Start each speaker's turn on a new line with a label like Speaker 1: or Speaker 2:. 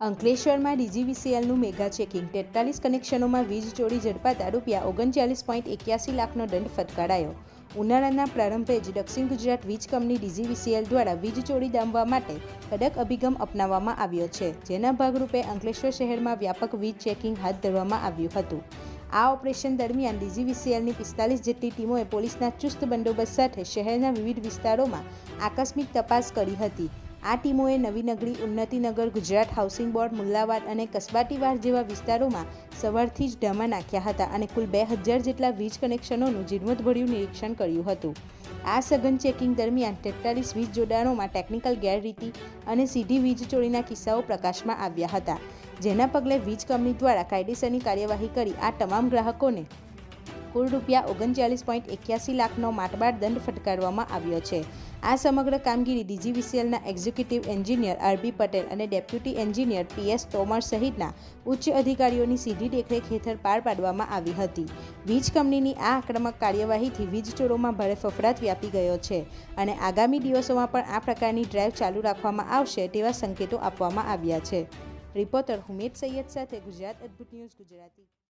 Speaker 1: અંકલેશ્વરમાં ડીજીવીસીએલનું mega checking 43 કનેક્શનોમાં વીજ ચોરી ઝડપાતા ₹39.81 લાખનો દંડ ફટકારાયો। ઉનાળાના પ્રારંભે જ દક્ષિણ ગુજરાત વીજ કંપની ડીજીવીસીએલ દ્વારા વીજ ચોરી ડામવા માટે કડક અભિગમ અપનાવવામાં આવ્યો છે, જેના ભાગરૂપે અંકલેશ્વર શહેરમાં વ્યાપક વીજ ચેકિંગ હાથ ધરવામાં આવ્યું હતું। આ ઓપરેશન દરમિયાન ડીજીવીસીએલની 45 જેટલી ટીમોએ પોલીસના ચુસ્ત બંદોબસ્ત સાથે શહેરના વિવિધ વિસ્તારોમાં આકસ્મિક તપાસ કરી હતી। આ ટીમોએ નવીનગરી, ઉન્નતિનગર, ગુજરાત હાઉસિંગ બોર્ડ, મુલ્લાવાડ અને કસબાટીવાડ જેવા વિસ્તારોમાં સવારથી જ ડામા નાખ્યા હતા અને કુલ 2000 જેટલા વીજ કનેક્શનોનું ઝીણવટભર્યું નિરીક્ષણ કર્યું હતું। આ સઘન ચેકિંગ દરમિયાન 43 વીજ જોડાણોમાં ટેકનિકલ ગેરરીતિ અને સીધી વીજ ચોરીના કિસ્સાઓ પ્રકાશમાં આવ્યા હતા, જેના પગલે વીજ કંપની દ્વારા કાયદેસરની કાર્યવાહી કરી આ તમામ ગ્રાહકોને કુલ ₹39.81 લાખનો માતબાર દંડ ફટકારવામાં આવ્યો છે। આ સમગ્ર કામગીરી ડીજીવીસીએલના એક્ઝિક્યુટિવ એન્જિનિયર આરબી પટેલ અને ડેપ્યુટી એન્જિનિયર પીએસ તોમર સહિતના ઉચ્ચ અધિકારીઓની સીધી દેખરેખ હેઠળ પાર પાડવામાં આવી હતી। વીજ કંપનીની આ આક્રમક કાર્યવાહીથી વીજ ચોરોમાં ભારે ફફડાટ વ્યાપી ગયો છે અને આગામી દિવસોમાં પણ આ પ્રકારની ડ્રાઈવ ચાલુ રાખવામાં આવશે તેવા સંકેતો આપવામાં આવ્યા છે। રિપોર્ટર હુમેદ સૈયદ સાથે ગુજરાત અદ્ભુત ન્યૂઝ ગુજરાતી।